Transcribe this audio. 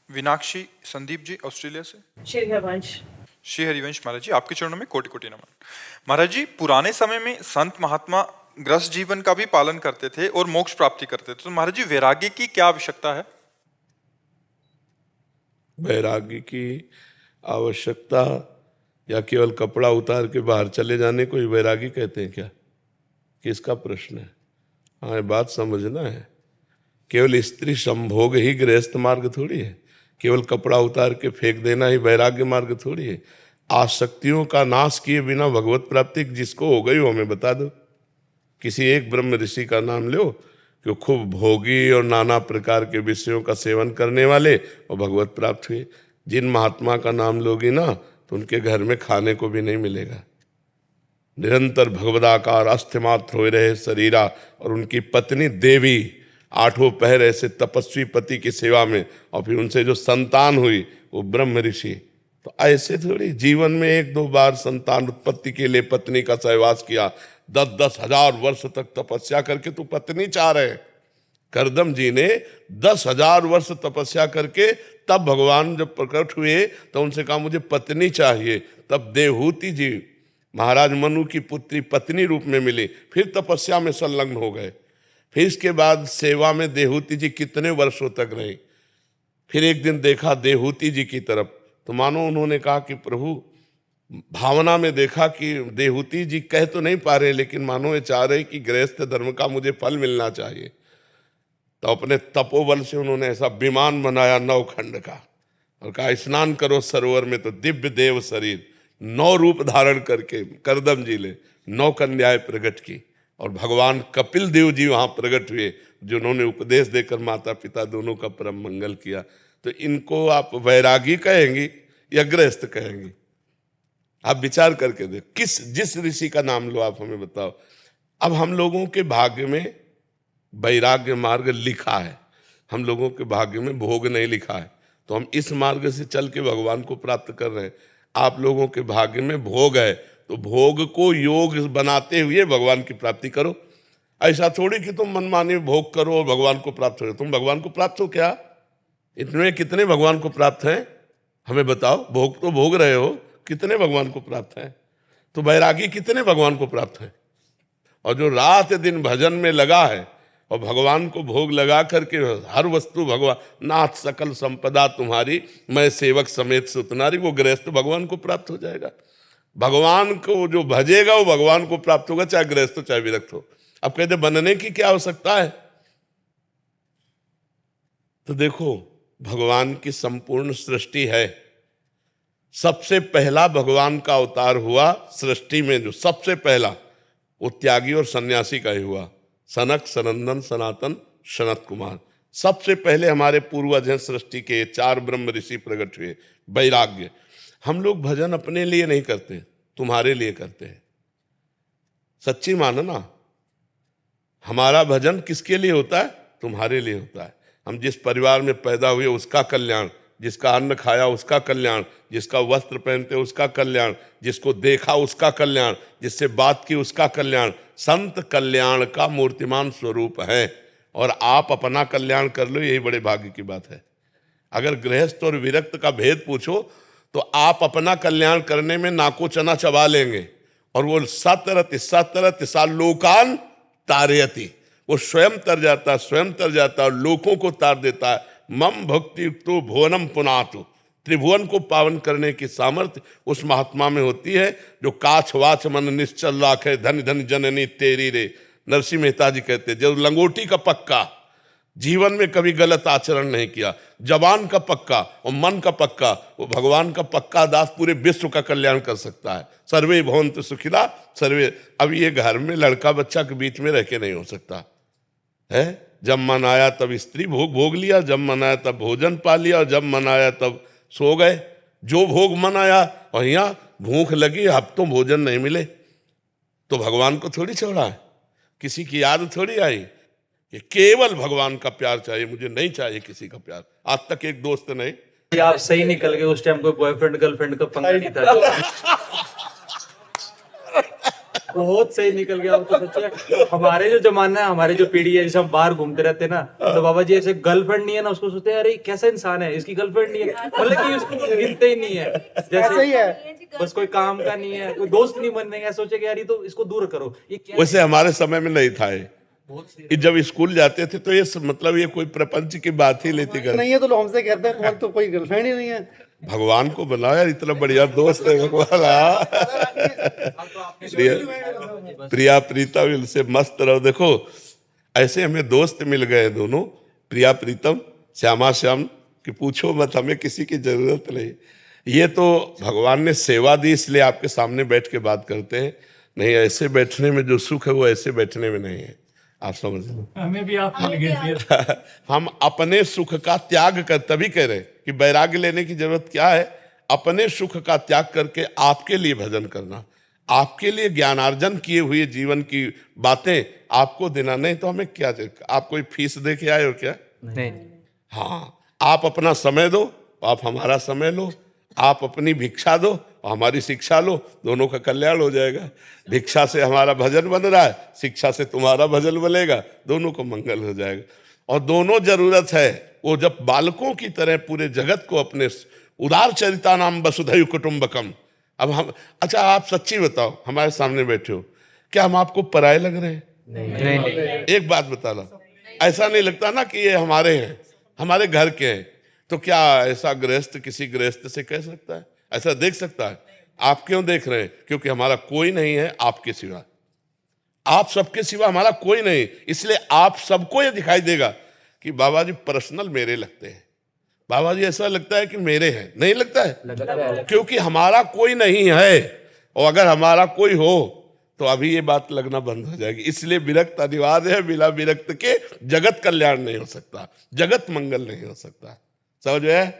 Vinakshi Sandeep ji Australia से। श्री हरिवंश। श्री हरिवंश महाराज जी, आपके चरणों में कोटि कोटि नमन। महाराज जी, पुराने समय में संत महात्मा ग्रस्त जीवन का भी पालन करते थे और मोक्ष प्राप्ति करते थे, तो महाराज जी वैराग्य की क्या आवश्यकता है? वैराग्य की आवश्यकता या केवल कपड़ा उतार के बाहर चले जाने को ही वैरागी कहते हैं क्या? किसका प्रश्न है? हाँ, ये बात समझना है। केवल स्त्री संभोग ही गृहस्थ मार्ग थोड़ी है। केवल कपड़ा उतार के फेंक देना ही वैराग्य मार्ग थोड़ी है। आसक्तियों का नाश किए बिना भगवत प्राप्ति जिसको हो गई वो हमें बता दो। किसी एक ब्रह्म ऋषि का नाम लो कि खूब भोगी और नाना प्रकार के विषयों का सेवन करने वाले और भगवत प्राप्त हुए। जिन महात्मा का नाम लोगी ना तो उनके घर में खाने को भी नहीं मिलेगा। निरंतर भगवदाकार अस्थिमात्र हो रहे शरीरा और उनकी पत्नी देवी 8 पहर ऐसे तपस्वी पति की सेवा में, और फिर उनसे जो संतान हुई वो ब्रह्म ऋषि। तो ऐसे थोड़ी जीवन में 1-2 बार संतान उत्पत्ति के लिए पत्नी का सहवास किया, 10-10 हजार वर्ष तक तपस्या करके तू पत्नी चाह रहे। करदम जी ने 10,000 वर्ष तपस्या करके तब भगवान जब प्रकट हुए तो उनसे कहा मुझे पत्नी चाहिए। तब देवहूति जी महाराज मनु की पुत्री पत्नी रूप में मिली, फिर तपस्या में संलग्न हो गए। फिर इसके बाद सेवा में देवहूति जी कितने वर्षों तक रहे। फिर एक दिन देखा देवहूति जी की तरफ तो मानो उन्होंने कहा कि प्रभु, भावना में देखा कि देवहूति जी कह तो नहीं पा रहे लेकिन मानो ये चाह रहे कि गृहस्थ धर्म का मुझे फल मिलना चाहिए। तो अपने तपोबल से उन्होंने ऐसा विमान बनाया 9 खंड का और कहा स्नान करो सरोवर में। तो दिव्य देव शरीर 9 रूप धारण करके करदम जी ने 9 कन्याएं प्रकट की और भगवान कपिल देव जी वहां प्रकट हुए जिन्होंने उपदेश देकर माता पिता दोनों का परम मंगल किया। तो इनको आप वैरागी कहेंगी या गृहस्थ कहेंगी? आप विचार करके देखो, जिस ऋषि का नाम लो, आप हमें बताओ। अब हम लोगों के भाग्य में वैराग्य मार्ग लिखा है, हम लोगों के भाग्य में भोग नहीं लिखा है, तो हम इस मार्ग से चल के भगवान को प्राप्त कर रहे हैं। आप लोगों के भाग्य में भोग है तो भोग को योग बनाते हुए भगवान की प्राप्ति करो। ऐसा थोड़ी कि तुम मनमानी भोग करो और भगवान को प्राप्त हो। तुम भगवान को प्राप्त हो क्या? इतने कितने भगवान को प्राप्त हैं हमें बताओ। भोग तो भोग रहे हो, कितने भगवान को प्राप्त हैं? तो वैरागी कितने भगवान को प्राप्त हैं? और जो रात दिन भजन में लगा है और भगवान को भोग लगा करके हर वस्तु भगवान, नाथ सकल संपदा तुम्हारी मैं सेवक समेत सुतनारी, वो गृहस्थ भगवान को प्राप्त हो जाएगा। भगवान को जो भजेगा वो भगवान को प्राप्त होगा, चाहे गृहस्थ हो चाहे विरक्त हो। अब कहते बनने की क्या आवश्यकता है? तो देखो, भगवान की संपूर्ण सृष्टि है। सबसे पहला भगवान का अवतार हुआ सृष्टि में, जो सबसे पहला वो त्यागी और सन्यासी का ही हुआ। सनक, सनंदन, सनातन, सनत कुमार, सबसे पहले हमारे पूर्वज हैं सृष्टि के। 4 ब्रह्म ऋषि प्रकट हुए। वैराग्य, हम लोग भजन अपने लिए नहीं करते, तुम्हारे लिए करते हैं। सच्ची मानो ना, हमारा भजन किसके लिए होता है? तुम्हारे लिए होता है। हम जिस परिवार में पैदा हुए उसका कल्याण, जिसका अन्न खाया उसका कल्याण, जिसका वस्त्र पहनते उसका कल्याण, जिसको देखा उसका कल्याण, जिससे बात की उसका कल्याण। संत कल्याण का मूर्तिमान स्वरूप है और आप अपना कल्याण कर लो, यही बड़े भाग्य की बात है। अगर गृहस्थ और विरक्त का भेद पूछो तो आप अपना कल्याण करने में नाको चना चबा लेंगे और वो सतरति सा लोकान तारयति, वो स्वयं तर जाता, स्वयं तर जाता और लोकों को तार देता है। मम भक्ति युक्तो भुवनम पुनातु, त्रिभुवन को पावन करने की सामर्थ्य उस महात्मा में होती है जो काछ वाच मन निश्चल राखे, धन धन जननी तेरी रे। नरसिंह मेहता जी कहते जो लंगोटी का पक्का, जीवन में कभी गलत आचरण नहीं किया, जबान का पक्का और मन का पक्का, वो भगवान का पक्का दास पूरे विश्व का कल्याण कर सकता है। सर्वे भवन्तु सुखिना सर्वे। अब ये घर में लड़का बच्चा के बीच में रह के नहीं हो सकता है। जब मन आया तब स्त्री भोग भोग लिया, जब मन आया तब भोजन पा लिया और जब मन आया तब सो गए। जो भोग मन आया, और यहाँ भूख लगी, हफ्तों भोजन नहीं मिले तो भगवान को थोड़ी छोड़ा है, किसी की याद थोड़ी आई कि केवल भगवान का प्यार चाहिए, मुझे नहीं चाहिए किसी का प्यार। आज तक एक दोस्त नहीं। आप सही निकल गए, उस टाइम कोई बॉयफ्रेंड गर्लफ्रेंड का पंगा नहीं था। बहुत सही निकल गया। तो सोचिए हमारे जो जमाना है, हमारे जो पीढ़ी है, जैसे हम बाहर घूमते रहते हैं ना, तो बाबा जी ऐसे गर्लफ्रेंड नहीं है ना, उसको सोचते हैं अरे कैसा इंसान है, इसकी गर्लफ्रेंड नहीं है, मतलब कि उसको गिनते ही नहीं है। जैसे ही है बस कोई काम का नहीं है, कोई दोस्त नहीं बनने का, सोचे कि यार ये तो इसको दूर करो, ये क्या वैसे हमारे समय में नहीं था ये जब स्कूल जाते थे तो ये मतलब ये कोई प्रपंच की बात ही लेती कर नहीं है तो लोग हमसे कहते हैं तुम्हारी तो कोई गर्लफ्रेंड ही नहीं है। भगवान को बनाओ यार, इतना बढ़िया दोस्त है भगवान। प्रिया प्रीतम इनसे मस्त रहो। देखो ऐसे हमें दोस्त मिल गए दोनों, प्रिया प्रीतम, श्यामा श्याम, कि पूछो मत, हमें किसी की जरूरत नहीं। ये तो भगवान ने सेवा दी इसलिए आपके सामने बैठ के बात करते हैं, नहीं ऐसे बैठने में जो सुख है वो ऐसे बैठने में नहीं है, आप समझ लो। हमें भी आप मिल गए। हम अपने सुख का त्याग कर, तभी कह रहे कि वैराग्य लेने की जरूरत क्या है, अपने सुख का त्याग करके आपके लिए भजन करना, आपके लिए ज्ञानार्जन किए हुए जीवन की बातें आपको देना। नहीं तो हमें क्या चाहिए? आप कोई फीस दे के आए हो क्या? नहीं, हाँ, आप अपना समय दो, आप हमारा समय लो, आप अपनी भिक्षा दो और हमारी शिक्षा लो, दोनों का कल्याण हो जाएगा। भिक्षा से हमारा भजन बन रहा है, शिक्षा से तुम्हारा भजन बनेगा, दोनों को मंगल हो जाएगा। और दोनों जरूरत है, वो जब बालकों की तरह पूरे जगत को अपने उदार चरिता नाम वसुधैव कुटुंबकम। अब हम, अच्छा आप सच्ची बताओ, हमारे सामने बैठे हो, क्या हम आपको पराये लग रहे हैं? नहीं। एक बात बता लो, ऐसा नहीं लगता ना कि ये हमारे हैं, हमारे घर के हैं? तो क्या ऐसा गृहस्थ किसी गृहस्थ से कह सकता है? ऐसा देख सकता है? आप क्यों देख रहे हैं? क्योंकि हमारा कोई नहीं है आपके सिवा, आप सबके सिवा हमारा कोई नहीं, इसलिए आप सबको ये दिखाई देगा कि बाबा जी पर्सनल मेरे लगते हैं, बाबा जी ऐसा लगता है कि मेरे हैं, नहीं लगता है? क्योंकि हमारा कोई नहीं है, और अगर हमारा कोई हो तो अभी ये बात लगना बंद हो जाएगी। इसलिए विरक्त अनिवार्य है, बिना विरक्त के जगत कल्याण नहीं हो सकता, जगत मंगल नहीं हो सकता। समझ में?